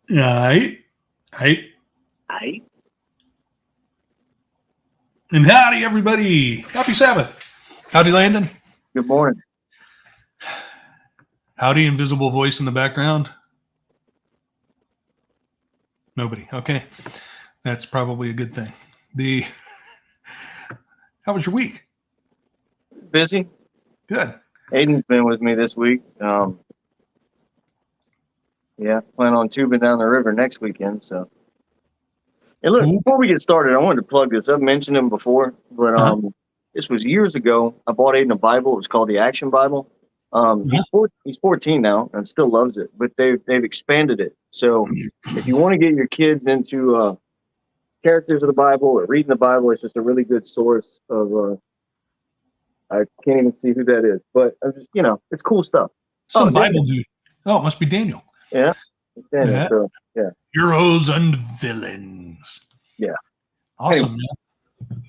Right. Right. I And howdy, everybody. Happy Sabbath. Howdy, Landon. Good morning. Howdy, invisible voice in the background. Nobody. Okay. That's probably a good thing. How was your week? Busy. Good. Aiden's been with me this week. Yeah, plan on tubing down the river next weekend. So, and look, Cool. before we get started, I wanted to plug this. I've mentioned him before, but this was years ago. I bought Aiden a Bible. It was called the Action Bible. Yeah. He's 14 now and still loves it, but they've expanded it. So, if you want to get your kids into characters of the Bible or reading the Bible, it's just a really good source of. I can't even see who that is, but I'm just it's cool stuff. Some Bible Daniel. dude. Oh, it must be Daniel. Yeah, it's Daniel. Yeah. So yeah. Heroes and villains. Yeah. Awesome, man.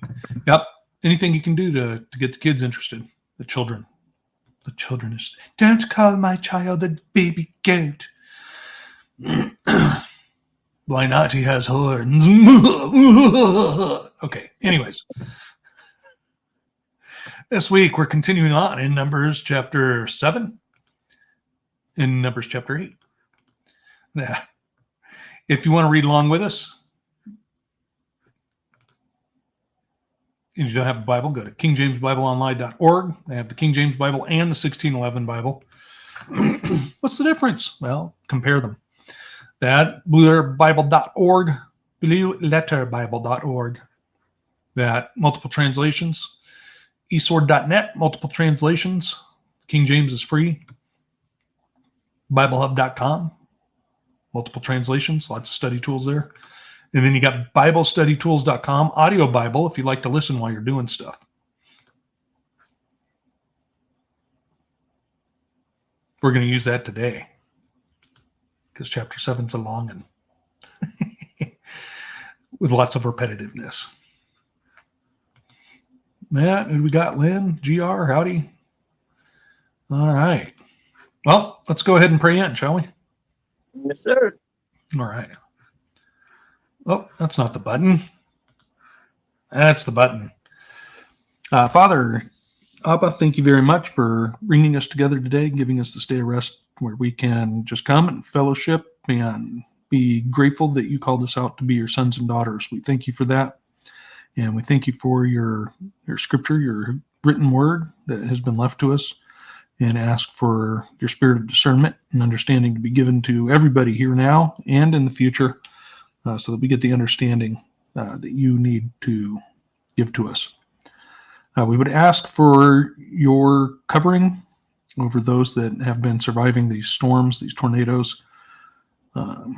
Yep. Anything you can do to get the kids interested. The children. The children is. Don't call my child a baby goat. Why not? He has horns. Okay. Anyways. This week we're continuing on in Numbers chapter 7. In Numbers chapter 8. Yeah. If you want to read along with us, and you don't have a Bible, go to kingjamesbibleonline.org. They have the King James Bible and the 1611 Bible. What's the difference? Well, compare them. That blueletterbible.org, blueletterbible.org. That multiple translations. esword.net, multiple translations. King James is free. BibleHub.com, multiple translations, lots of study tools there. And then you got BibleStudyTools.com, audio Bible, if you like to listen while you're doing stuff. We're going to use that today because chapter 7's a long one with lots of repetitiveness. Matt, who we got? Lynn, GR, howdy. All right. Well, let's go ahead and pray in, shall we? Yes, sir. All right. Oh, that's not the button. That's the button. Father, Abba, thank you very much for bringing us together today, giving us this day of rest where we can just come and fellowship and be grateful that you called us out to be your sons and daughters. We thank you for that. And we thank you for your scripture, your written word that has been left to us, and ask for your spirit of discernment and understanding to be given to everybody here now and in the future so that we get the understanding that you need to give to us. We would ask for your covering over those that have been surviving these storms, these tornadoes. Let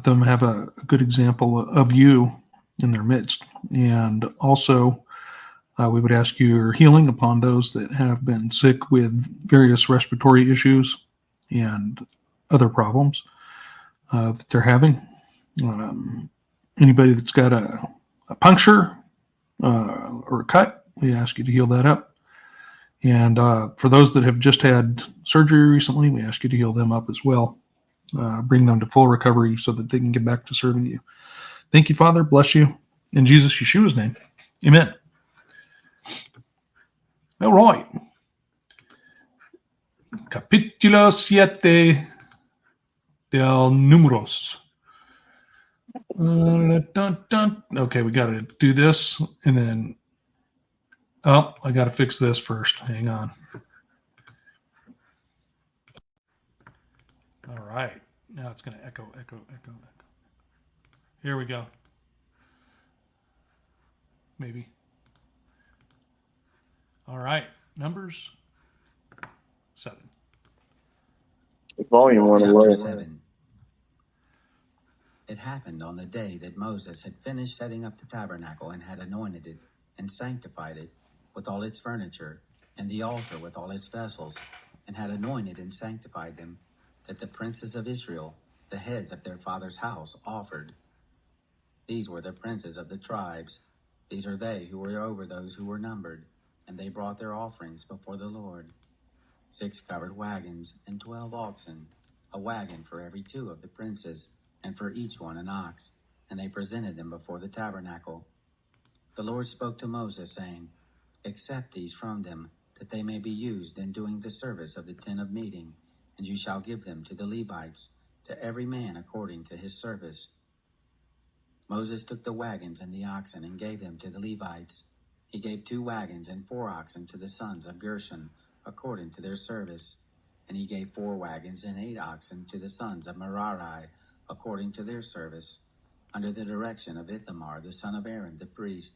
them have a good example of you in their midst. And also, we would ask your healing upon those that have been sick with various respiratory issues and other problems that they're having. Anybody that's got a puncture or a cut, we ask you to heal that up. And for those that have just had surgery recently, we ask you to heal them up as well. Bring them to full recovery so that they can get back to serving you. Thank you, Father. Bless you. In Jesus Yeshua's name. Amen. All right. Capítulo 7 del Números. Okay, we got to do this and then. Oh, I got to fix this first. Hang on. All right. Now it's going to echo. Here we go. Maybe. All right. Numbers 7. Volume 1 Chapter away. 7. It happened on the day that Moses had finished setting up the tabernacle and had anointed it and sanctified it with all its furniture, and the altar with all its vessels, and had anointed and sanctified them, that the princes of Israel, the heads of their father's house, offered. These were the princes of the tribes. These are they who were over those who were numbered, and they brought their offerings before the Lord. 6 covered wagons and 12 oxen, a wagon for every 2 of the princes, and for each one an ox, and they presented them before the tabernacle. The Lord spoke to Moses, saying, Accept these from them, that they may be used in doing the service of the tent of meeting, and you shall give them to the Levites, to every man according to his service. Moses took the wagons and the oxen and gave them to the Levites. He gave 2 wagons and 4 oxen to the sons of Gershon, according to their service. And he gave 4 wagons and 8 oxen to the sons of Merari, according to their service, under the direction of Ithamar, the son of Aaron, the priest.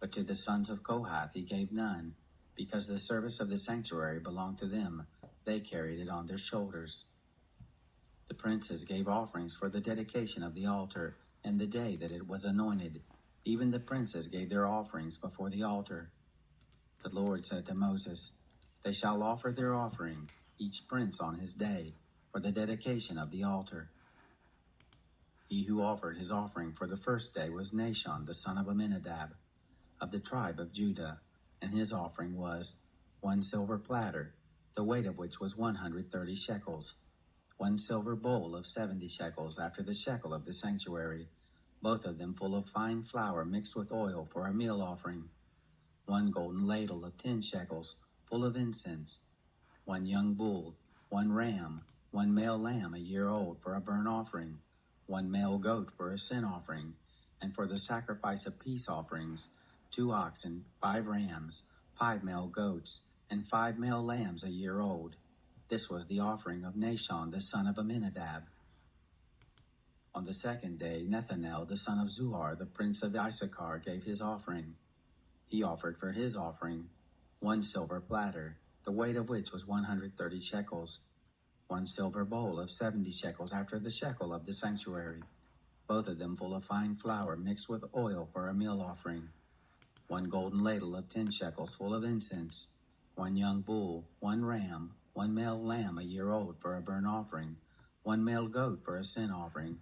But to the sons of Kohath he gave none, because the service of the sanctuary belonged to them. They carried it on their shoulders. The princes gave offerings for the dedication of the altar, and the day that it was anointed. Even the princes gave their offerings before the altar. The Lord said to Moses, They shall offer their offering, each prince on his day, for the dedication of the altar. He who offered his offering for the first day was Nahshon, the son of Amminadab, of the tribe of Judah, and his offering was 1 silver platter, the weight of which was 130 shekels, 1 silver bowl of 70 shekels after the shekel of the sanctuary, both of them full of fine flour mixed with oil for a meal offering, 1 golden ladle of 10 shekels, full of incense, 1 young bull, 1 ram, 1 male lamb a year old for a burnt offering, 1 male goat for a sin offering, and for the sacrifice of peace offerings, 2 oxen, 5 rams, 5 male goats, and 5 male lambs a year old. This was the offering of Nahshon, the son of Amminadab. On the second day, Nethanel, the son of Zuar, the prince of Issachar, gave his offering. He offered for his offering 1 silver platter, the weight of which was 130 shekels, 1 silver bowl of 70 shekels after the shekel of the sanctuary, both of them full of fine flour mixed with oil for a meal offering, 1 golden ladle of 10 shekels full of incense, 1 young bull, 1 ram, 1 male lamb a year old for a burnt offering, 1 male goat for a sin offering,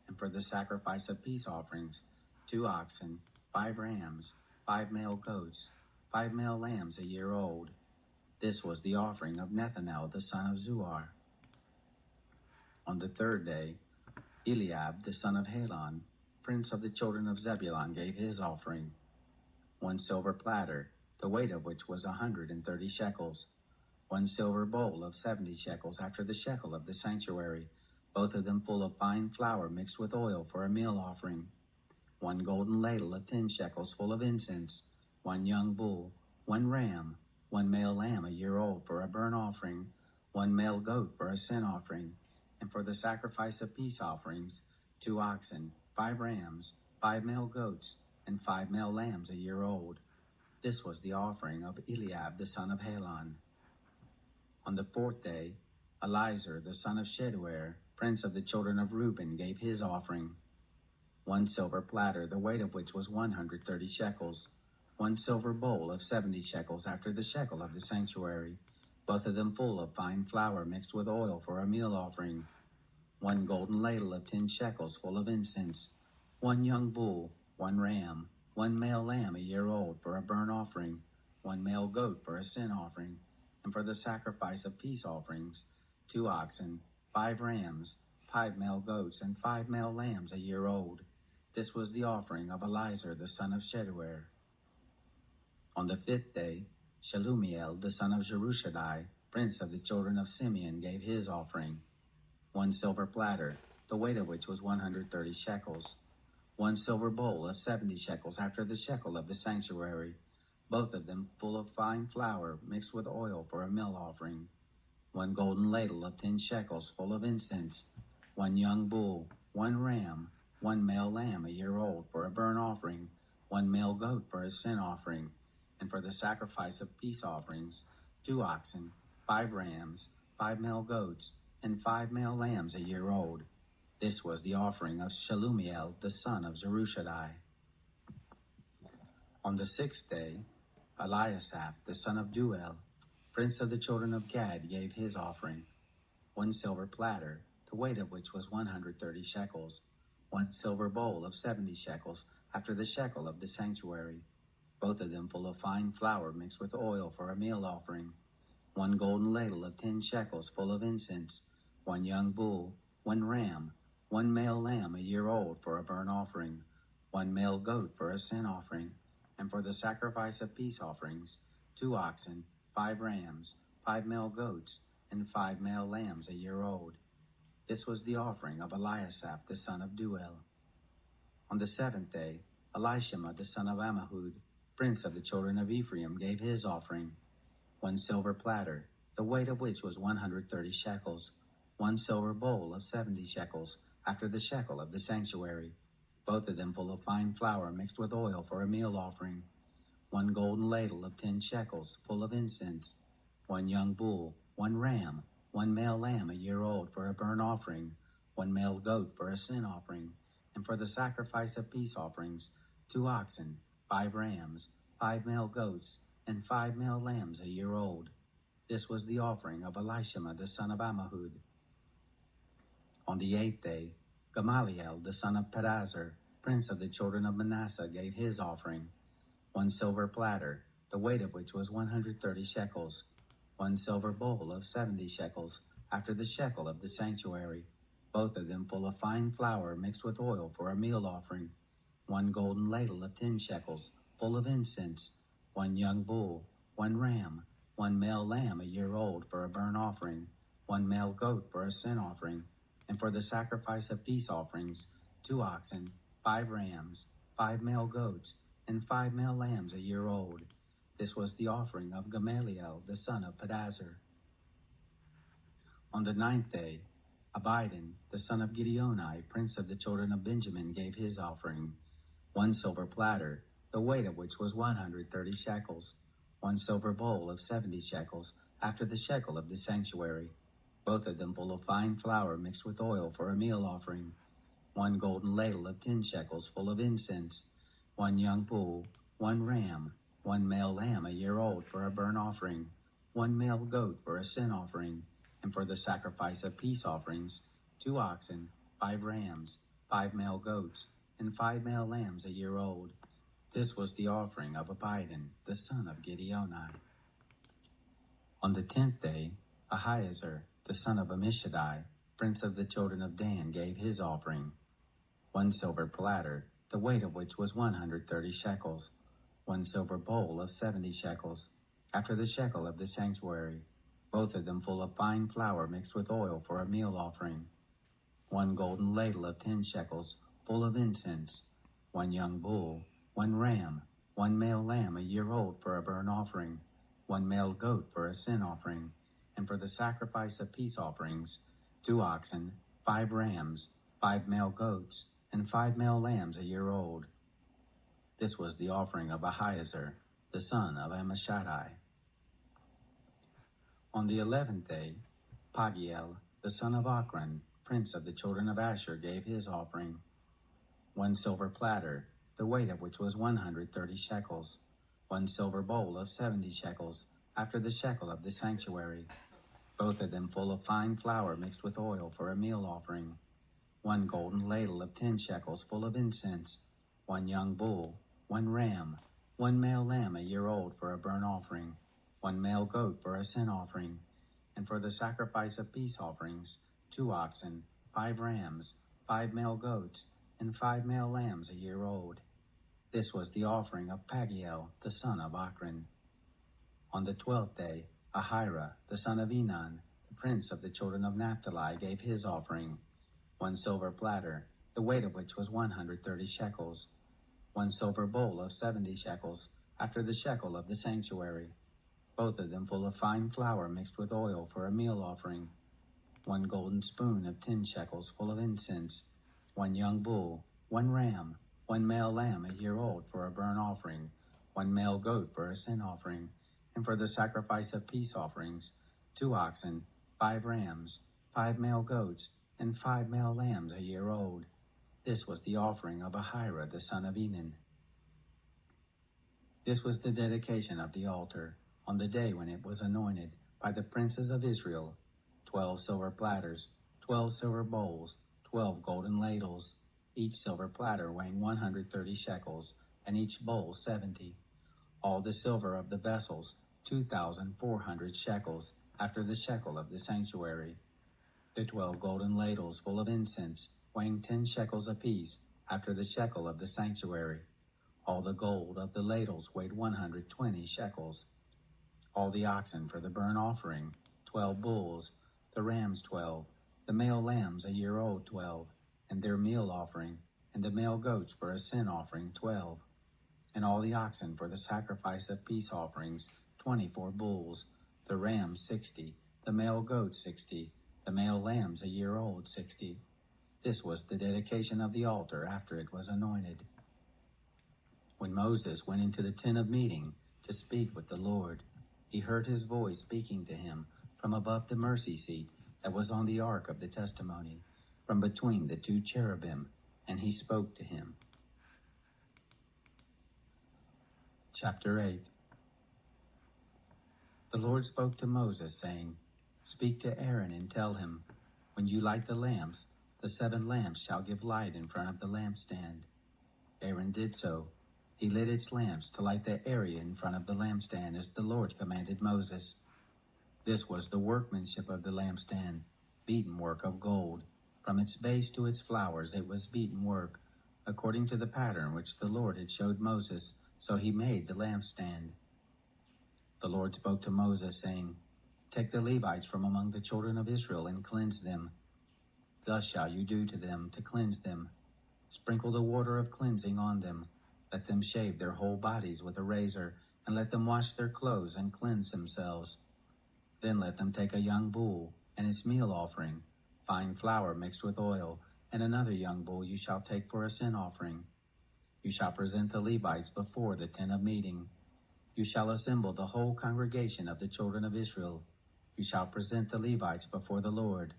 and for the sacrifice of peace offerings, 2 oxen, 5 rams, 5 male goats, 5 male lambs a year old. This was the offering of Nethanel, the son of Zuar. On the third day, Eliab, the son of Helon, prince of the children of Zebulun, gave his offering, 1 silver platter, the weight of which was 130 shekels, 1 silver bowl of 70 shekels after the shekel of the sanctuary, both of them full of fine flour mixed with oil for a meal offering, 1 golden ladle of 10 shekels full of incense, 1 young bull, 1 ram, 1 male lamb a year old for a burnt offering, 1 male goat for a sin offering, and for the sacrifice of peace offerings, 2 oxen, 5 rams, 5 male goats, and 5 male lambs a year old. This was the offering of Eliab the son of Helon. On the fourth day, Elizur the son of Sheduer, prince of the children of Reuben, gave his offering, 1 silver platter, the weight of which was 130 shekels, 1 silver bowl of 70 shekels after the shekel of the sanctuary, both of them full of fine flour mixed with oil for a meal offering, 1 golden ladle of 10 shekels full of incense, 1 young bull, 1 ram, 1 male lamb a year old for a burnt offering, 1 male goat for a sin offering, and for the sacrifice of peace offerings, 2 oxen, 5 rams, 5 male goats, and 5 male lambs a year old. This was the offering of Elizur the son of Sheduer. On the fifth day, Shelumiel the son of Jerushadai, prince of the children of Simeon, gave his offering, 1 silver platter, the weight of which was 130 shekels, 1 silver bowl of 70 shekels after the shekel of the sanctuary, both of them full of fine flour mixed with oil for a meal offering, 1 golden ladle of 10 shekels full of incense, 1 young bull, 1 ram, 1 male lamb a year old for a burnt offering, 1 male goat for a sin offering, and for the sacrifice of peace offerings, 2 oxen, 5 rams, 5 male goats, and 5 male lambs a year old. This was the offering of Shelumiel the son of Zerushadai. On the sixth day, Eliasaph the son of Duel, prince of the children of Gad, gave his offering, 1 silver platter, the weight of which was 130 shekels, 1 silver bowl of 70 shekels after the shekel of the sanctuary, both of them full of fine flour mixed with oil for a meal offering, 1 golden ladle of 10 shekels full of incense, one young bull, one ram, one male lamb a year old for a burnt offering, one male goat for a sin offering, and for the sacrifice of peace offerings, 2 oxen, 5 rams, 5 male goats, and 5 male lambs a year old. This was the offering of Eliasaph the son of Deuel. On the 7th day, Elishama the son of Ammihud, prince of the children of Ephraim, gave his offering, 1 silver platter, the weight of which was 130 shekels, 1 silver bowl of 70 shekels, after the shekel of the sanctuary, both of them full of fine flour mixed with oil for a meal offering, 1 golden ladle of 10 shekels, full of incense, 1 young bull, 1 ram, 1 male lamb a year old for a burnt offering, 1 male goat for a sin offering, and for the sacrifice of peace offerings, 2 oxen, 5 rams, 5 male goats, and 5 male lambs a year old. This was the offering of Elishama the son of Ammihud. On the 8th day, Gamaliel the son of Pedazur, prince of the children of Manasseh, gave his offering, 1 silver platter, the weight of which was 130 shekels, 1 silver bowl of 70 shekels, after the shekel of the sanctuary, both of them full of fine flour mixed with oil for a meal offering, 1 golden ladle of 10 shekels, full of incense, 1 young bull, 1 ram, 1 male lamb a year old for a burnt offering, 1 male goat for a sin offering, and for the sacrifice of peace offerings, 2 oxen, 5 rams, 5 male goats, and 5 male lambs a year old. This was the offering of Gamaliel the son of Pedazur. On the 9th day, Abidan the son of Gideoni, prince of the children of Benjamin, gave his offering, 1 silver platter, the weight of which was 130 shekels, 1 silver bowl of 70 shekels, after the shekel of the sanctuary, both of them full of fine flour mixed with oil for a meal offering, 1 golden ladle of 10 shekels full of incense, 1 young bull, 1 ram, 1 male lamb a year old for a burnt offering, 1 male goat for a sin offering, and for the sacrifice of peace offerings, 2 oxen, 5 rams, 5 male goats, and 5 male lambs a year old. This was the offering of Abidan the son of Gideoni. On the 10th day, Ahiezer the son of Ammishaddai, prince of the children of Dan, gave his offering, 1 silver platter, the weight of which was 130 shekels, 1 silver bowl of 70 shekels, after the shekel of the sanctuary, both of them full of fine flour mixed with oil for a meal offering, 1 golden ladle of 10 shekels, full of incense, 1 young bull, 1 ram, 1 male lamb a year old for a burnt offering, 1 male goat for a sin offering, and for the sacrifice of peace offerings, 2 oxen, 5 rams, 5 male goats, and 5 male lambs a year old. This was the offering of Ahiezer, the son of Ammishaddai. On the 11th day, Pagiel, the son of Ochran, prince of the children of Asher, gave his offering, 1 silver platter, the weight of which was 130 shekels, 1 silver bowl of 70 shekels, after the shekel of the sanctuary, both of them full of fine flour mixed with oil for a meal offering, 1 golden ladle of 10 shekels full of incense, 1 young bull, 1 ram, 1 male lamb a year old for a burnt offering, 1 male goat for a sin offering, and for the sacrifice of peace offerings, 2 oxen, 5 rams, 5 male goats, and 5 male lambs a year old. This was the offering of Pagiel, the son of Ochran. On the 12th day, Ahira, the son of Enan, the prince of the children of Naphtali, gave his offering, 1 silver platter, the weight of which was 130 shekels, 1 silver bowl of 70 shekels, after the shekel of the sanctuary, both of them full of fine flour mixed with oil for a meal offering, 1 golden spoon of 10 shekels full of incense, 1 young bull, 1 ram, 1 male lamb a year old for a burnt offering, 1 male goat for a sin offering, and for the sacrifice of peace offerings, 2 oxen, 5 rams, 5 male goats, and 5 male lambs a year old. This was the offering of Ahira the son of Enan. This was the dedication of the altar, on the day when it was anointed, by the princes of Israel, 12 silver platters, 12 silver bowls, 12 golden ladles, each silver platter weighing 130 shekels, and each bowl 70. All the silver of the vessels, 2,400 shekels, after the shekel of the sanctuary. the 12 golden ladles full of incense, weighing 10 shekels apiece, after the shekel of the sanctuary. All the gold of the ladles weighed 120 shekels. All the oxen for the burnt offering, 12 bulls, the rams 12, the male lambs a year old 12, and their meal offering, and the male goats for a sin offering 12. And all the oxen for the sacrifice of peace offerings, 24 bulls, the rams 60, the male goats 60, the male lambs a year old 60. This was the dedication of the altar after it was anointed. When Moses went into the tent of meeting to speak with the Lord, he heard his voice speaking to him from above the mercy seat that was on the ark of the testimony, from between the two cherubim, and he spoke to him. Chapter 8. The Lord spoke to Moses, saying, Speak to Aaron and tell him, When you light the lamps, the 7 lamps shall give light in front of the lampstand. Aaron did so. He lit its lamps to light the area in front of the lampstand, as the Lord commanded Moses. This was the workmanship of the lampstand, beaten work of gold. From its base to its flowers it was beaten work, according to the pattern which the Lord had showed Moses, so he made the lampstand. The Lord spoke to Moses, saying, Take the Levites from among the children of Israel and cleanse them. Thus shall you do to them to cleanse them. Sprinkle the water of cleansing on them. Let them shave their whole bodies with a razor, and let them wash their clothes and cleanse themselves. Then let them take a young bull and its meal offering, fine flour mixed with oil, and another young bull you shall take for a sin offering. You shall present the Levites before the tent of meeting. You shall assemble the whole congregation of the children of Israel. You shall present the Levites before the Lord.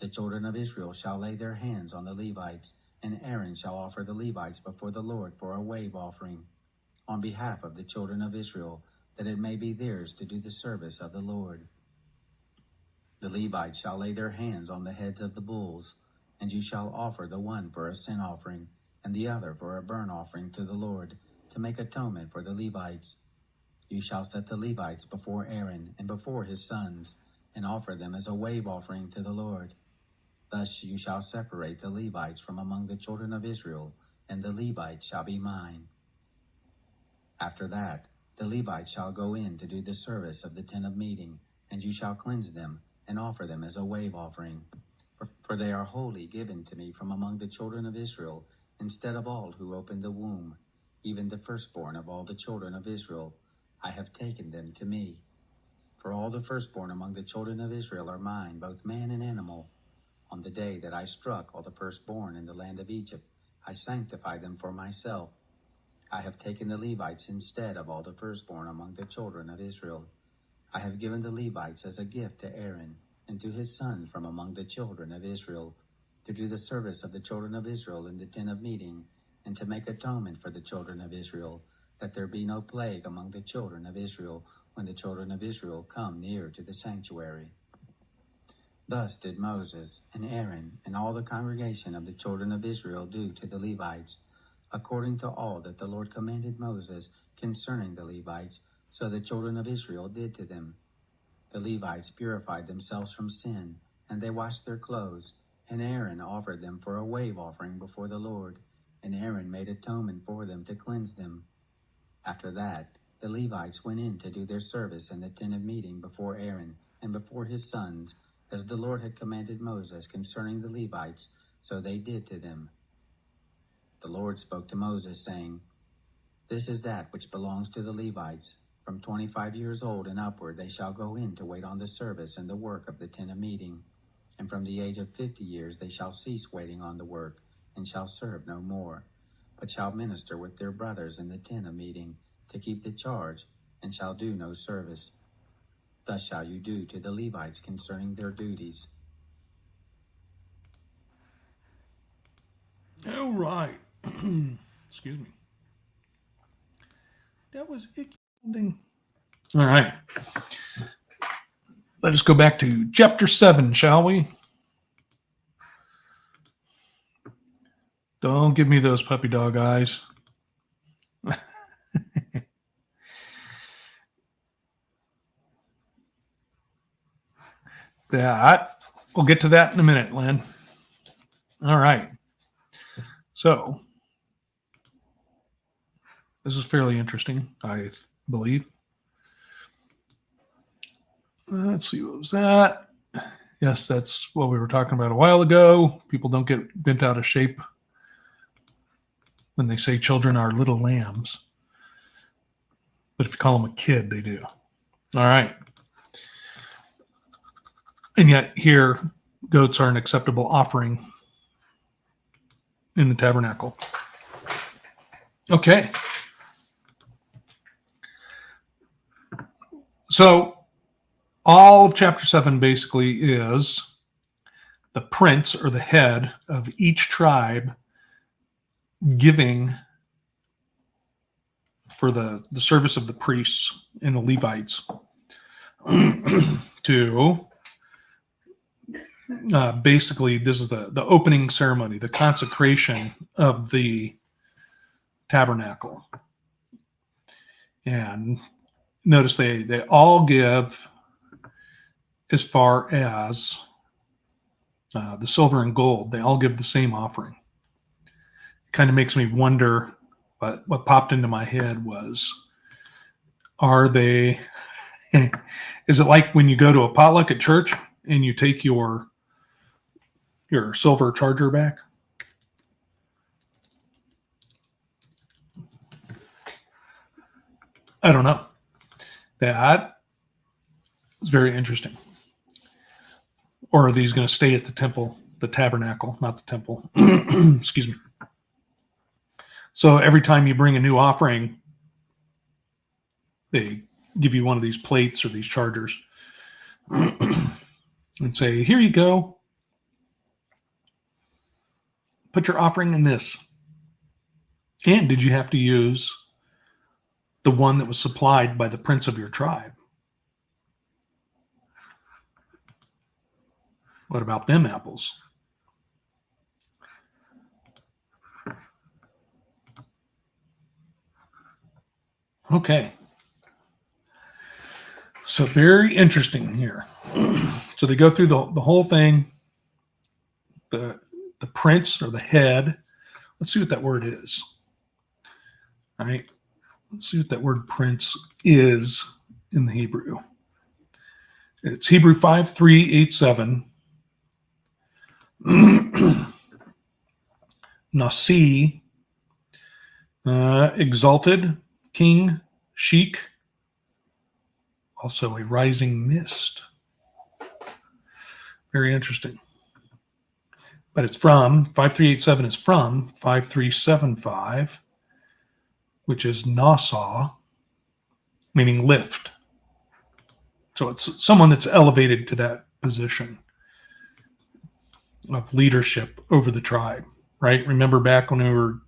The children of Israel shall lay their hands on the Levites, and Aaron shall offer the Levites before the Lord for a wave offering, on behalf of the children of Israel, that it may be theirs to do the service of the Lord. The Levites shall lay their hands on the heads of the bulls, and you shall offer the one for a sin offering, and the other for a burnt offering to the Lord, to make atonement for the Levites. You shall set the Levites before Aaron and before his sons, and offer them as a wave offering to the Lord. Thus you shall separate the Levites from among the children of Israel, and the Levites shall be mine. After that, the Levites shall go in to do the service of the tent of meeting, and you shall cleanse them, and offer them as a wave offering. For they are wholly given to me from among the children of Israel, instead of all who opened the womb, even the firstborn of all the children of Israel. I have taken them to me. For all the firstborn among the children of Israel are mine, both man and animal. On the day that I struck all the firstborn in the land of Egypt, I sanctified them for myself. I have taken the Levites instead of all the firstborn among the children of Israel. I have given the Levites as a gift to Aaron and to his sons from among the children of Israel, to do the service of the children of Israel in the tent of meeting, and to make atonement for the children of Israel, that there be no plague among the children of Israel when the children of Israel come near to the sanctuary. Thus did Moses and Aaron and all the congregation of the children of Israel do to the Levites, according to all that the Lord commanded Moses concerning the Levites, so the children of Israel did to them. The Levites purified themselves from sin, and they washed their clothes, and Aaron offered them for a wave offering before the Lord, and Aaron made atonement for them to cleanse them. After that, the Levites went in to do their service in the tent of meeting before Aaron and before his sons, as the Lord had commanded Moses concerning the Levites, so they did to them. The Lord spoke to Moses, saying, This is that which belongs to the Levites. From 25 years old and upward they shall go in to wait on the service and the work of the tent of meeting. And from the age of 50 years they shall cease waiting on the work, and shall serve no more, but shall minister with their brothers in the tent of meeting, to keep the charge, and shall do no service. Thus shall you do to the Levites concerning their duties. All right. Excuse me. That was icky sounding. All right. Let us go back to chapter 7, shall we? Don't give me those puppy dog eyes. Yeah, we'll get to that in a minute, Len. All right. So this is fairly interesting, I believe. Let's see, what was that? Yes, that's what we were talking about a while ago. People don't get bent out of shape when they say children are little lambs. But if you call them a kid, they do. All right. And yet here, goats are an acceptable offering in the tabernacle. Okay. So all of chapter 7 basically is the prince or the head of each tribe giving for the service of the priests and the Levites to basically, this is the opening ceremony, the consecration of the tabernacle. And notice they all give as far as the silver and gold. They all give the same offering. It kind of makes me wonder, but what popped into my head was, are they, is it like when you go to a potluck at church and you take your silver charger back? I don't know. That is very interesting. Or are these going to stay at the temple, the tabernacle, not the temple? Excuse me. So every time you bring a new offering, they give you one of these plates or these chargers and say, here you go. Put your offering in this. And did you have to use the one that was supplied by the prince of your tribe? What about them apples? Okay. So very interesting here. So they go through the whole thing. The prince or the head. Let's see what that word is. All right. Let's see what that word prince is in the Hebrew. It's Hebrew 5387. Nasi, exalted, king, sheik, also a rising mist. Very interesting. But it's from, 5387 is from 5375, which is Nassau, meaning lift. So it's someone that's elevated to that position of leadership over the tribe, right? Remember back when we were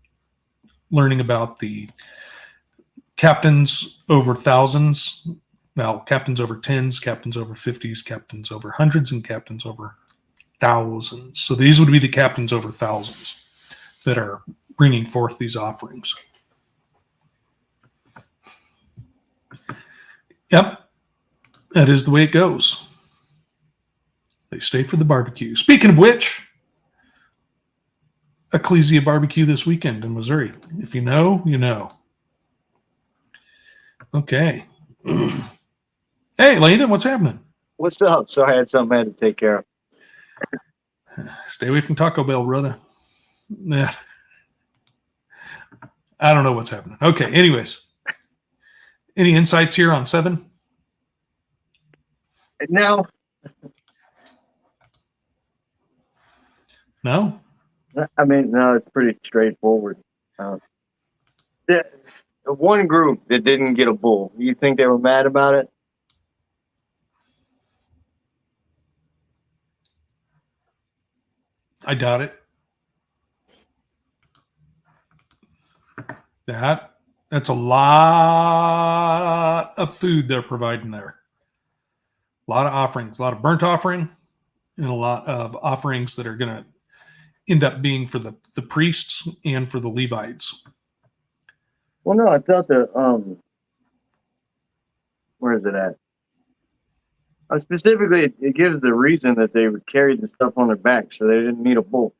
learning about the captains over thousands, well, captains over tens, captains over 50s, captains over hundreds, and captains over thousands. So these would be the captains over thousands that are bringing forth these offerings. Yep, that is the way it goes. They stay for the barbecue. Speaking of which, Ecclesia barbecue this weekend in Missouri. If you know, you know. Okay. Hey, Landon, what's happening? What's up? Sorry, I had something I had to take care of. Stay away from Taco Bell, brother. Yeah. I don't know what's happening. Okay, anyways. Any insights here on 7? No, No? I mean, no, it's pretty straightforward. The one group that didn't get a bull, you think they were mad about it? I doubt it. That's a lot of food they're providing there. A lot of offerings, a lot of burnt offering, and a lot of offerings that are going to end up being for the priests and for the Levites. Well, no, I thought where is it at? Specifically, it gives the reason that they carried the stuff on their back, so they didn't need a bull.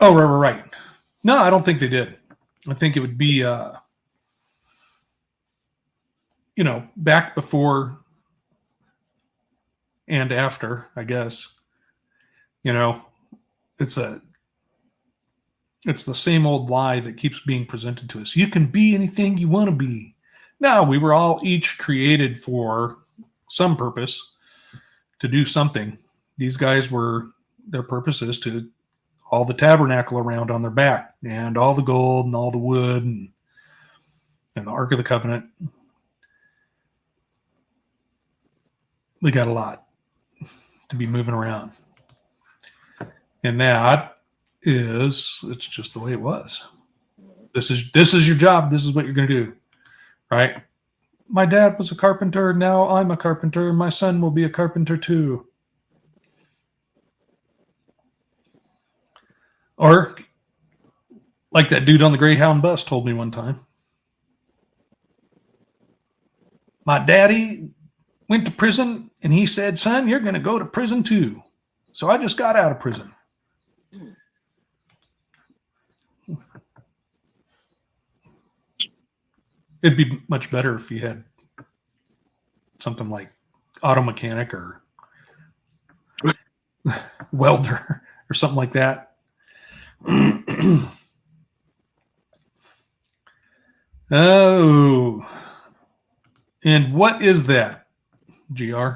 Oh, right. No, I don't think they did. I think it would be, back before and after, I guess. It's the same old lie that keeps being presented to us. You can be anything you want to be. No, we were all each created for some purpose to do something. These guys their purpose is to haul the tabernacle around on their back, and all the gold and all the wood and the Ark of the Covenant. We got a lot to be moving around. And it's just the way it was. This is your job. This is what you're going to do. Right? My dad was a carpenter. Now I'm a carpenter. My son will be a carpenter too. Or like that dude on the Greyhound bus told me one time. My daddy went to prison and he said, son, you're going to go to prison too. So I just got out of prison. It'd be much better if you had something like auto mechanic or welder or something like that. Oh, and what is that, GR?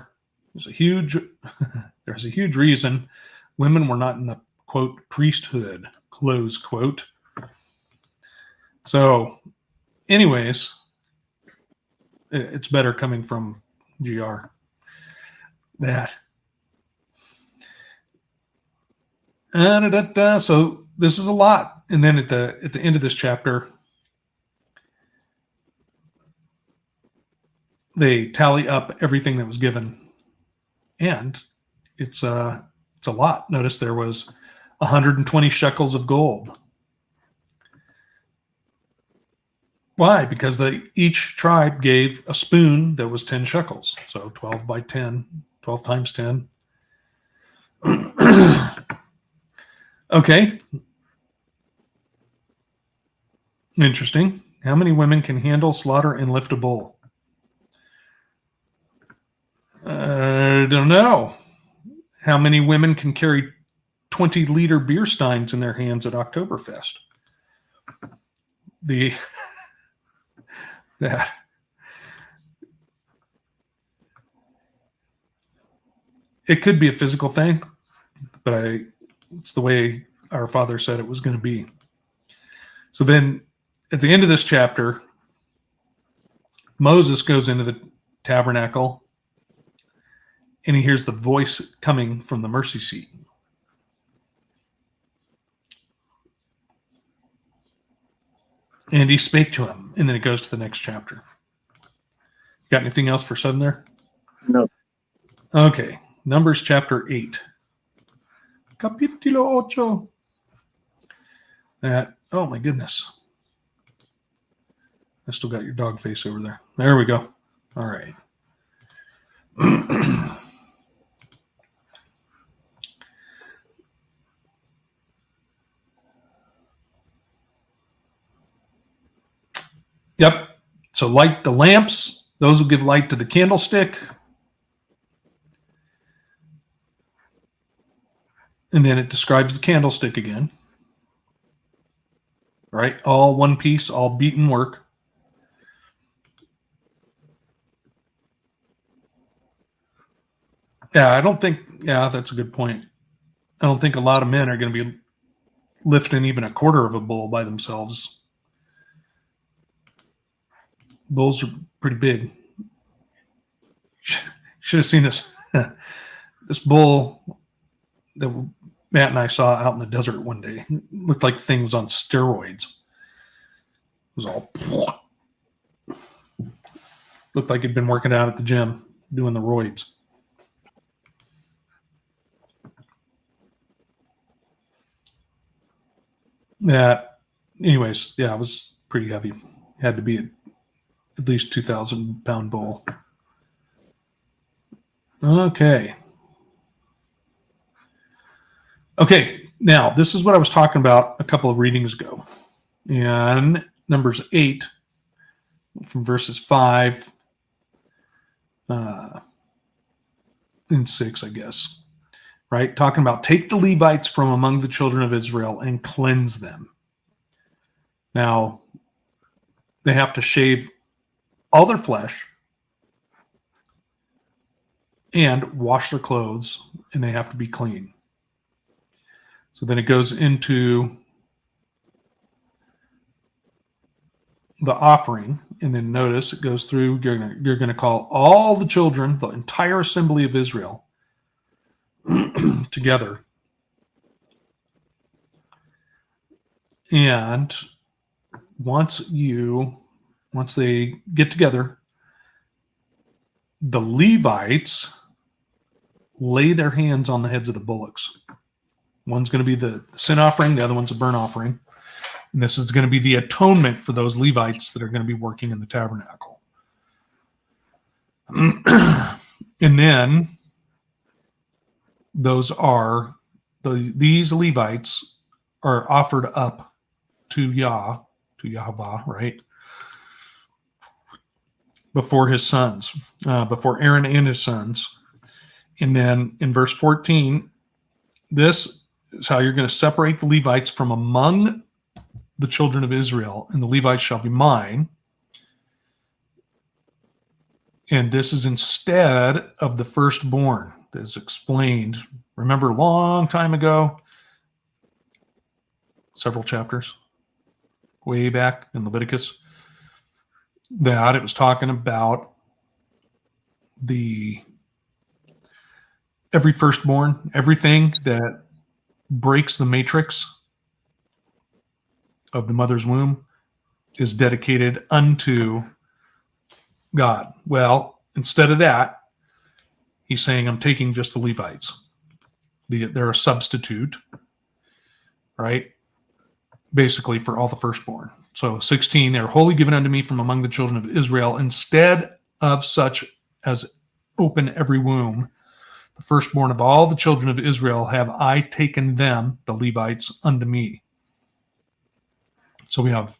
There's a huge reason women were not in the quote priesthood, close quote. So, anyways, it's better coming from GR. That. So this is a lot, and then at the end of this chapter, they tally up everything that was given, and it's a lot. Notice there was 120 shekels of gold. Why? Because each tribe gave a spoon that was 10 shekels, so 12 by 10, 12 times 10. Okay. Interesting. How many women can handle, slaughter, and lift a bull? I don't know. How many women can carry 20-liter beer steins in their hands at Oktoberfest? That. It could be a physical thing, but it's the way our Father said it was going to be. So then at the end of this chapter, Moses goes into the tabernacle and he hears the voice coming from the mercy seat. And he spake to him, and then it goes to the next chapter. Got anything else for 7 there? No. Okay. Numbers chapter 8. Capítulo 8. Oh my goodness. I still got your dog face over there. There we go. All right. Yep. So light the lamps. Those will give light to the candlestick. And then it describes the candlestick again. Right? All one piece, all beaten work. Yeah, that's a good point. I don't think a lot of men are going to be lifting even a quarter of a bull by themselves. Bulls are pretty big. Should have seen this this bull that Matt and I saw out in the desert one day. It looked like the thing was on steroids. It was all looked like he'd been working out at the gym doing the roids. Anyways, yeah, it was pretty heavy. Had to be at least 2,000 pound bull. Okay. Okay, now this is what I was talking about a couple of readings ago. In Numbers 8, from verses 5 and 6, I guess, right? Talking about take the Levites from among the children of Israel and cleanse them. Now, they have to shave all their flesh and wash their clothes, and they have to be clean. So then it goes into the offering, and then notice it goes through. You're going to call all the children, the entire assembly of Israel, together, and once they get together, the Levites lay their hands on the heads of the bullocks. One's going to be the sin offering, the other one's a burnt offering. And this is going to be the atonement for those Levites that are going to be working in the tabernacle. And then these Levites are offered up to Yahweh, right? Before his sons, before Aaron and his sons. And then in verse 14, this is how you're going to separate the Levites from among the children of Israel, and the Levites shall be mine. And this is instead of the firstborn, as explained. Remember, a long time ago, several chapters, way back in Leviticus, that it was talking about every firstborn, everything that breaks the matrix of the mother's womb is dedicated unto God. Well, instead of that, he's saying, I'm taking just the Levites. They're a substitute, right? Basically for all the firstborn. So 16, they're wholly given unto me from among the children of Israel, instead of such as open every womb. The firstborn of all the children of Israel have I taken them, the Levites, unto me. So we have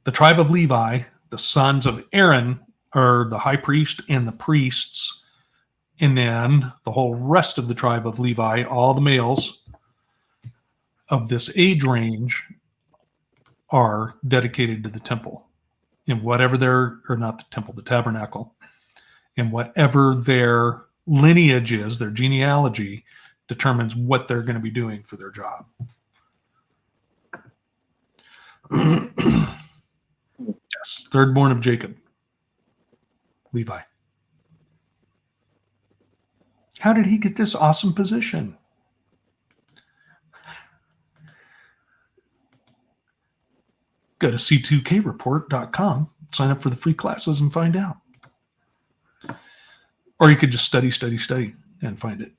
the tribe of Levi, the sons of Aaron, are the high priest and the priests, and then the whole rest of the tribe of Levi, all the males of this age range, are dedicated to the temple, in whatever not the temple, the tabernacle, and whatever their lineage is, their genealogy determines what they're going to be doing for their job. Yes, third born of Jacob, Levi. How did he get this awesome position? Go to c2kreport.com, sign up for the free classes and find out. Or you could just study and find it.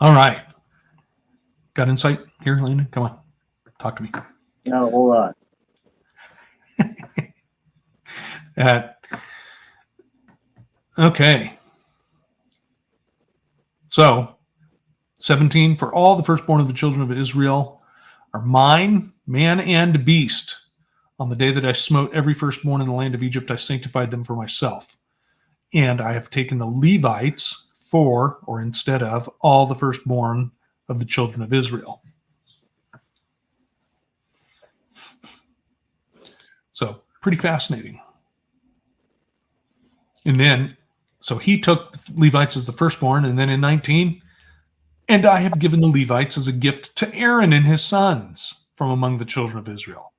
All right. Got insight here, Landon? Come on. Talk to me. Not a whole lot. Okay. So, 17, for all the firstborn of the children of Israel are mine, man and beast. On the day that I smote every firstborn in the land of Egypt, I sanctified them for myself. And I have taken the Levites for, or instead of, all the firstborn of the children of Israel. So, pretty fascinating. And then, so he took the Levites as the firstborn, and then in 19, and I have given the Levites as a gift to Aaron and his sons from among the children of Israel.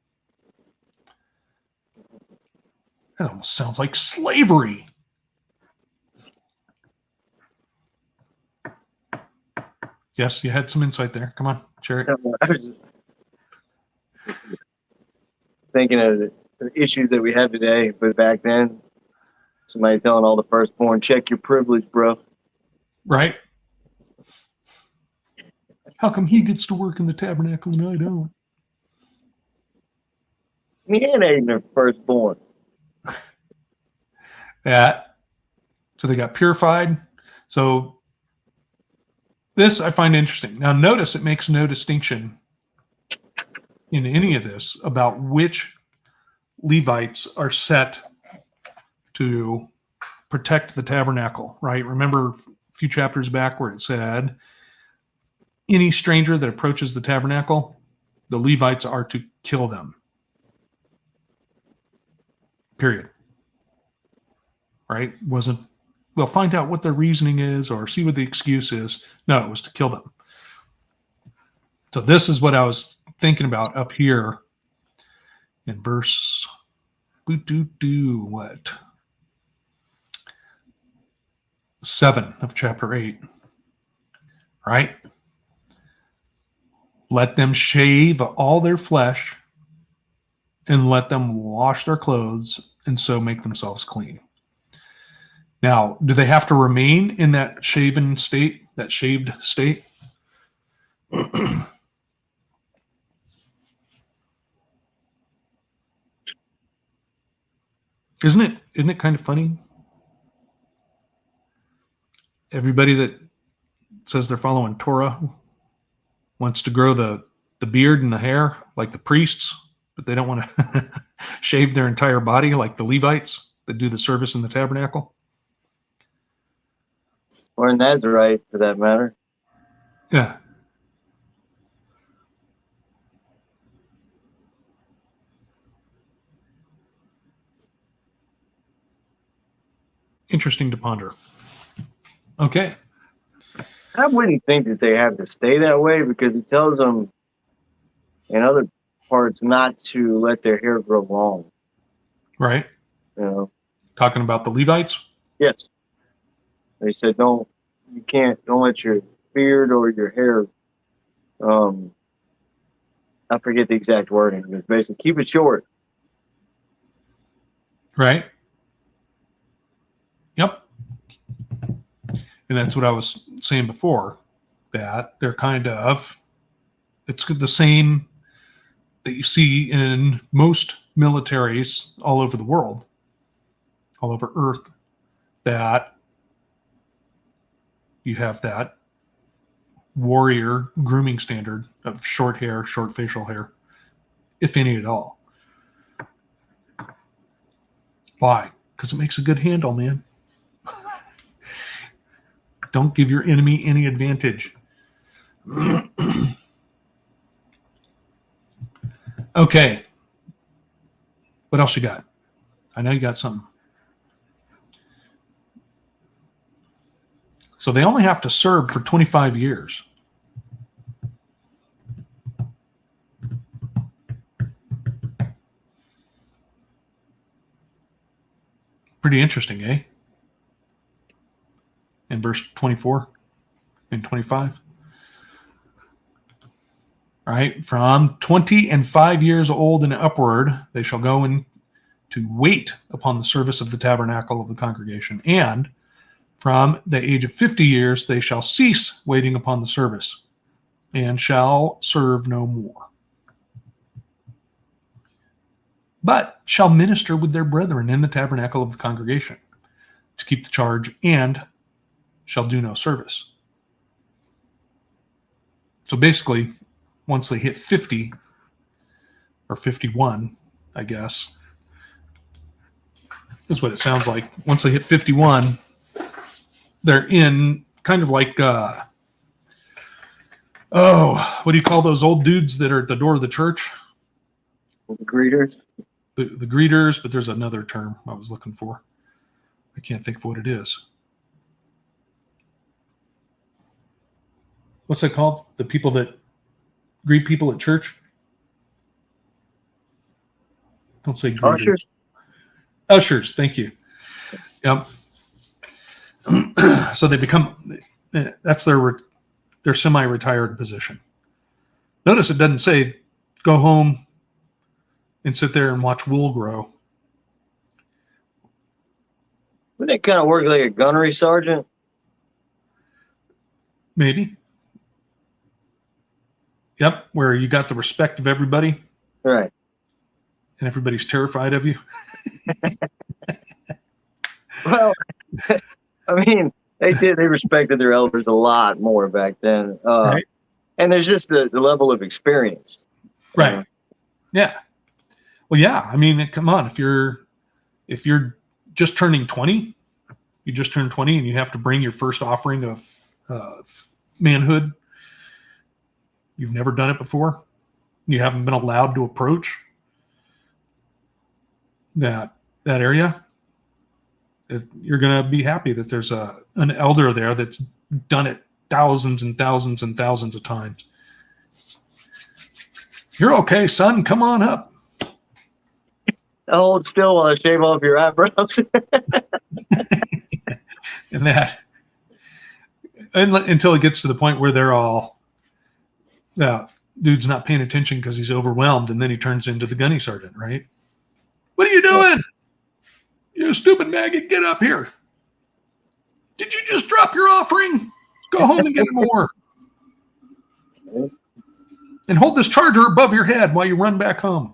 That almost sounds like slavery. Yes, you had some insight there. Come on, share it. I was just thinking of the issues that we have today, but back then, somebody telling all the firstborn, check your privilege, bro. Right? How come he gets to work in the tabernacle and I don't? Me and ain't the firstborn. That So they got purified. So this I find interesting. Now notice it makes no distinction in any of this about which Levites are set to protect the tabernacle, right? Remember a few chapters back where it said, any stranger that approaches the tabernacle, the Levites are to kill them. Period. Right? Wasn't, we'll find out what their reasoning is or see what the excuse is. No, it was to kill them. So this is what I was thinking about up here in verse what? 7 of chapter 8. Right? Let them shave all their flesh and let them wash their clothes and so make themselves clean. Now, do they have to remain in that shaven state, that shaved state? Isn't it kind of funny? Everybody that says they're following Torah wants to grow the beard and the hair like the priests, but they don't want to shave their entire body like the Levites that do the service in the tabernacle. Or a Nazarite, for that matter. Yeah. Interesting to ponder. Okay. I wouldn't think that they have to stay that way because it tells them in other parts not to let their hair grow long. Right. You know. Talking about the Levites? Yes. They said don't let your beard or your hair I forget the exact wording, but it's basically keep it short. Right. Yep. And that's what I was saying before, that they're kind of, it's the same that you see in most militaries all over the world, all over Earth, that you have that warrior grooming standard of short hair, short facial hair, if any at all. Why? Because it makes a good handle, man. Don't give your enemy any advantage. Okay. What else you got? I know you got something. So they only have to serve for 25 years. Pretty interesting, eh? In verse 24 and 25. Right? From 20 and 5 years old and upward, they shall go in to wait upon the service of the tabernacle of the congregation. And from the age of 50 years, they shall cease waiting upon the service and shall serve no more, but shall minister with their brethren in the tabernacle of the congregation to keep the charge and shall do no service. So basically, once they hit 50 or 51, I guess, is what it sounds like. Once they hit 51, they're in kind of like, what do you call those old dudes that are at the door of the church? The greeters. The greeters, but there's another term I was looking for. I can't think of what it is. What's it called? The people that greet people at church? Don't say greeters. Ushers. Ushers, thank you. Yep. So they become, that's their semi-retired position. Notice it doesn't say go home and sit there and watch wool grow. Wouldn't it kind of work like a gunnery sergeant? Maybe. Yep, where you got the respect of everybody. Right. And everybody's terrified of you. Well, I mean, they did. They respected their elders a lot more back then. Right. And there's just the level of experience. Right. Yeah. Well, yeah. I mean, come on. If you're just turning 20, you just turned 20 and you have to bring your first offering of manhood. You've never done it before. You haven't been allowed to approach that area. You're going to be happy that there's an elder there that's done it thousands and thousands and thousands of times. You're okay, son. Come on up. I'll hold still while I shave off your eyebrows. And that, until it gets to the point where they're all, dude's not paying attention because he's overwhelmed, and then he turns into the gunny sergeant, right? What are you doing? You stupid maggot, get up here. Did you just drop your offering? Go home and get more. And hold this charger above your head while you run back home.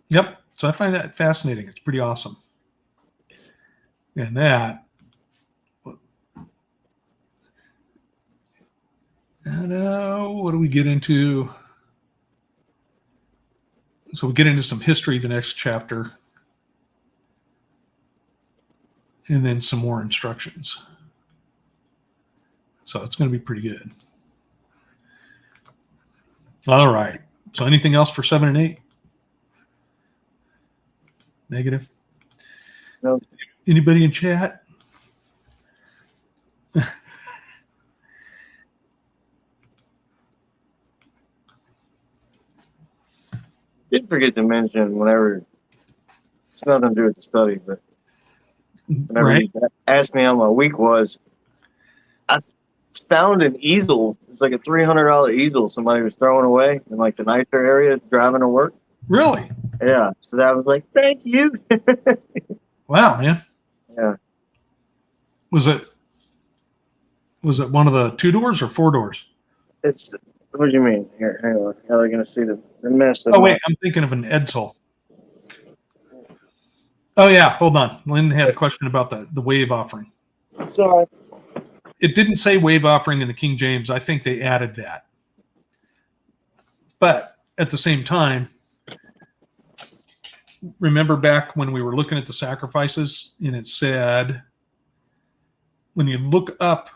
Yep. So I find that fascinating. It's pretty awesome. And that, what do we get into? So we get into some history the next chapter, and then some more instructions. So it's going to be pretty good. All right. So anything else for 7 and 8? Negative? No. Anybody in chat? Did forget to mention whenever it's nothing to do with the study, but whenever Right. you asked me how my week was, I found an easel. It's like a $300 easel somebody was throwing away in like the nicer area driving to work. Really? Yeah, so that was like, thank you. Wow, man. Yeah, Was it one of the 2 doors or 4 doors? it's what do you mean? Here, hang on. How are they gonna see the mess? Oh, wait, I'm thinking of an Edsel. Oh, yeah, hold on. Lynn had a question about the wave offering. Sorry. It didn't say wave offering in the King James. I think they added that. But at the same time, remember back when we were looking at the sacrifices, and it said, when you look up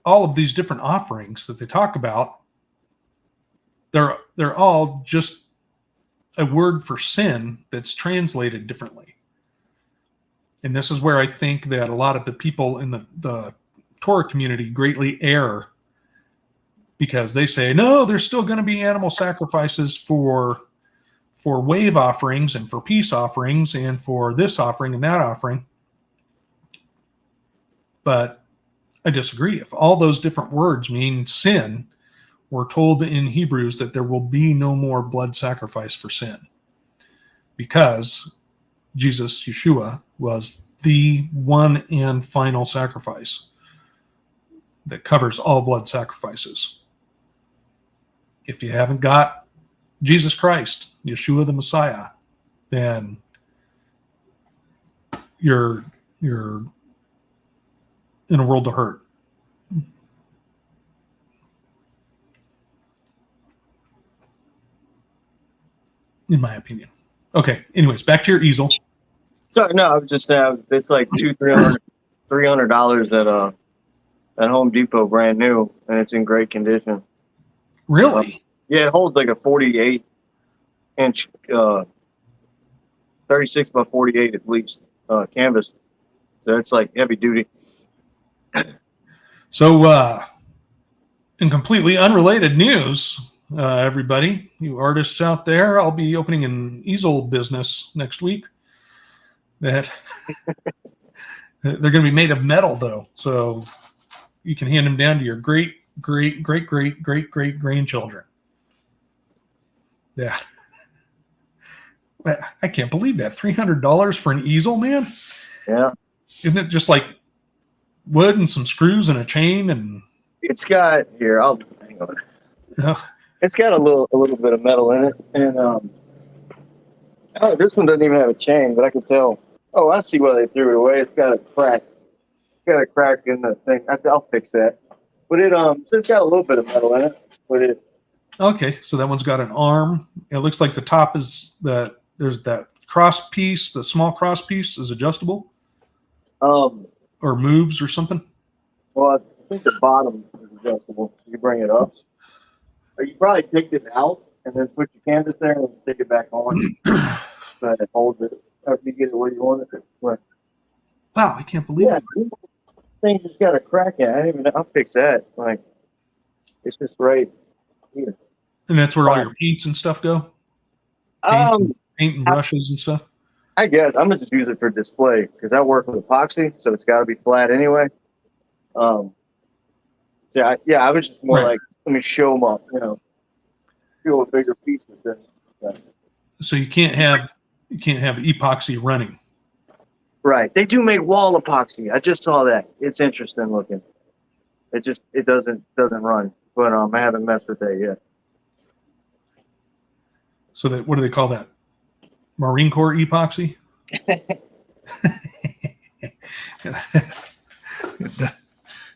all of these different offerings that they talk about, they're all just a word for sin that's translated differently. And this is where I think that a lot of the people in the Torah community greatly err, because they say, no, there's still going to be animal sacrifices for wave offerings and for peace offerings and for this offering and that offering. But I disagree. If all those different words mean sin, we're told in Hebrews that there will be no more blood sacrifice for sin, because Jesus, Yeshua, was the one and final sacrifice that covers all blood sacrifices. If you haven't got Jesus Christ, Yeshua the Messiah, then you're in a world of hurt. In my opinion. Okay. Anyways, back to your easel. Sorry, no, I was just saying it's like $300 at Home Depot, brand new, and it's in great condition. Really? Yeah, it holds like a 48-inch, 36 by 48 at least canvas. So it's like heavy duty. So, in completely unrelated news, everybody, you artists out there, I'll be opening an easel business next week. That they're going to be made of metal, though, so you can hand them down to your great grandchildren. Yeah, I can't believe that $300 for an easel, man. Yeah, isn't it just like wood and some screws and a chain and? It's got here. I'll hang on. It's got a little bit of metal in it, and oh, this one doesn't even have a chain, but I can tell. Oh, I see why they threw it away. It's got a crack. It's got a crack in the thing. I'll fix that. But it's got a little bit of metal in it. But it, Okay, so that one's got an arm. It looks like the top is there's that cross piece, the small cross piece is adjustable um, or moves or something. well, I think the bottom is adjustable. You bring it up. Or you probably take this out and then put your canvas there and stick it back on. So it holds it after you get it where you want it. But, Wow, I can't believe yeah, it. this thing just got a crack in it. I didn't even know. I'll fix that. Like, it's just right here. And that's where all your paints and stuff go? Paint and brushes and stuff? I guess I'm gonna just use it for display because I work with epoxy, so it's got to be flat anyway. So I was just more Right. like, let me show them up, show a bigger piece with this. Yeah. So you can't have epoxy running. Right. They do make wall epoxy. I just saw that. It's interesting looking. It doesn't run, but I haven't messed with that yet. So that, what do they call that? Marine Corps epoxy?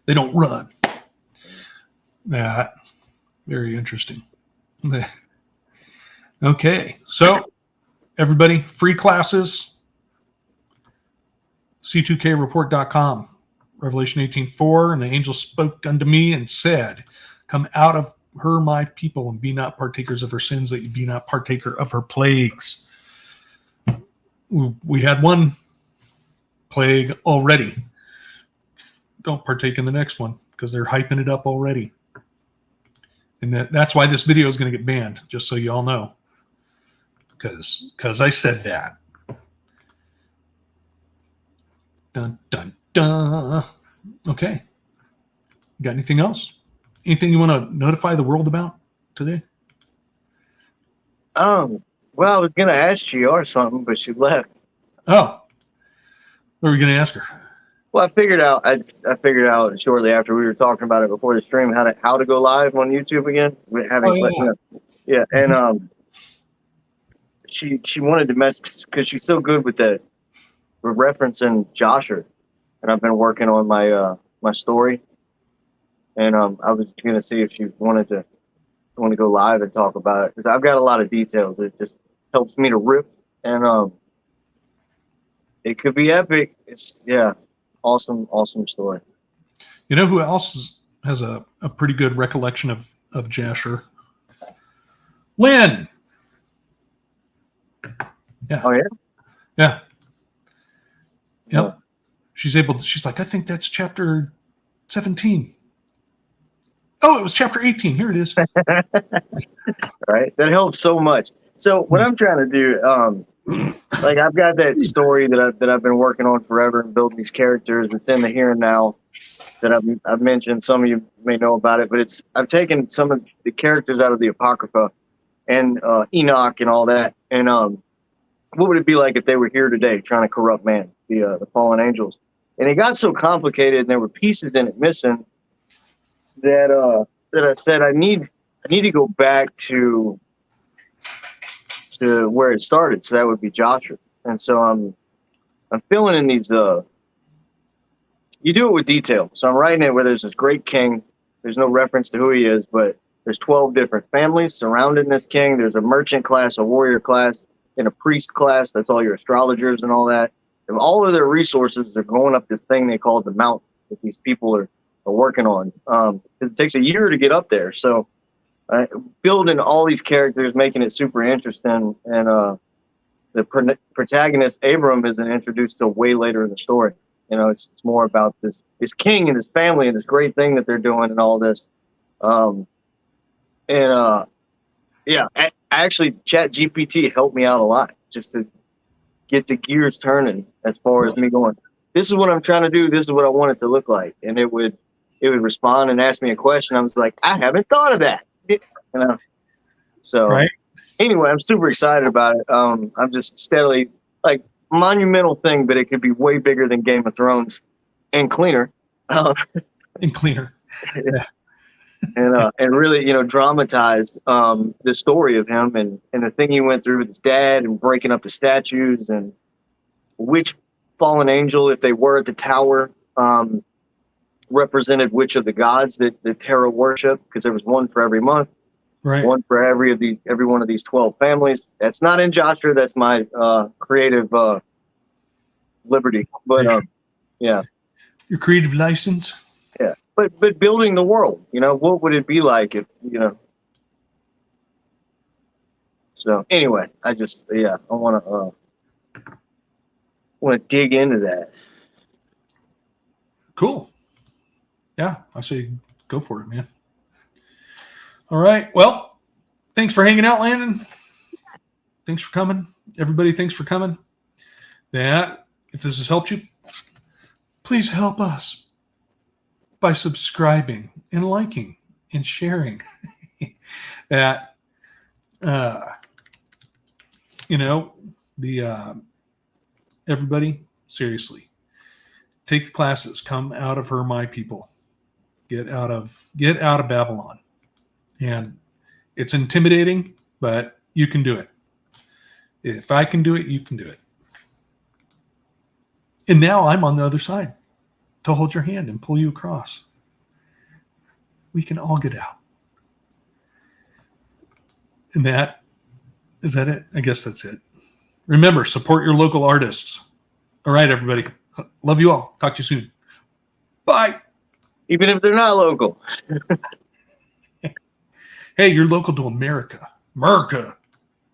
They don't run. Yeah, very interesting. Okay, so everybody, free classes, c2kreport.com, Revelation 18:4, and the angel spoke unto me and said, come out of her, my people, and be not partakers of her sins, that you be not partaker of her plagues. We had one plague already. Don't partake in the next one because they're hyping it up already. And that's why this video is going to get banned, just so you all know. Because I said that. Dun, dun, dun. Okay. Got anything else? Anything you want to notify the world about today? Well, I was gonna ask GR something, but she left. Oh. What are we going to ask her? Well, I figured out shortly after we were talking about it before the stream how to go live on YouTube again. Yeah, and she wanted to mess because she's so good with that. We're referencing Joshua, and I've been working on my story, and I was gonna see if she wanted to go live and talk about it because I've got a lot of details. It just helps me to riff, and it could be epic. It's awesome story. You know who else has a pretty good recollection of Jasher? Lynn. Yeah. Oh yeah. Yeah. Yep. Yeah. She's like, I think that's chapter 17. Oh, it was chapter 18. Here it is. Right. That helps so much. So what I'm trying to do, like I've got that story that I've been working on forever and building these characters. It's in the here and now that I've mentioned. Some of you may know about it, but I've taken some of the characters out of the Apocrypha and Enoch and all that. And what would it be like if they were here today trying to corrupt man, the fallen angels? And it got so complicated, and there were pieces in it missing that I said I need to go back to where it started. So that would be Joshua. And so I'm filling in these. You do it with detail. So I'm writing it where there's this great king. There's no reference to who he is, but there's 12 different families surrounding this king. There's a merchant class, a warrior class, and a priest class. That's all your astrologers and all that. And all of their resources are going up this thing they call the mountain that these people are working on. Because it takes a year to get up there. So building all these characters, making it super interesting. And the protagonist, Abram, isn't introduced till way later in the story. It's more about this king and his family and this great thing that they're doing and all this. Actually, ChatGPT helped me out a lot just to get the gears turning as far as me going, this is what I'm trying to do. This is what I want it to look like. And it would respond and ask me a question. I was like, I haven't thought of that. So right. Anyway, I'm super excited about it. I'm just steadily like monumental thing, but it could be way bigger than Game of Thrones and cleaner. And cleaner. Yeah. and really, dramatize the story of him and the thing he went through with his dad and breaking up the statues and which fallen angel, if they were at the tower, represented which of the gods that Terra worship, because there was one for every month, Right. one for every one of these 12 families. That's not in Joshua. That's my creative liberty. But yeah, Your creative license. yeah. But building the world, what would it be like if So anyway, I want to dig into that. Cool. Yeah, I say go for it, man. All right. Well, thanks for hanging out, Landon. Thanks for coming. Everybody, thanks for coming. If this has helped you, please help us by subscribing and liking and sharing. That, everybody, seriously, take the classes. Come out of her, my people. Get out of Babylon. And it's intimidating, but you can do it. If I can do it, you can do it. And now I'm on the other side to hold your hand and pull you across. We can all get out. And is that it? I guess that's it. Remember, support your local artists. All right, everybody. Love you all. Talk to you soon. Bye. Even if they're not local. Hey, you're local to America. America.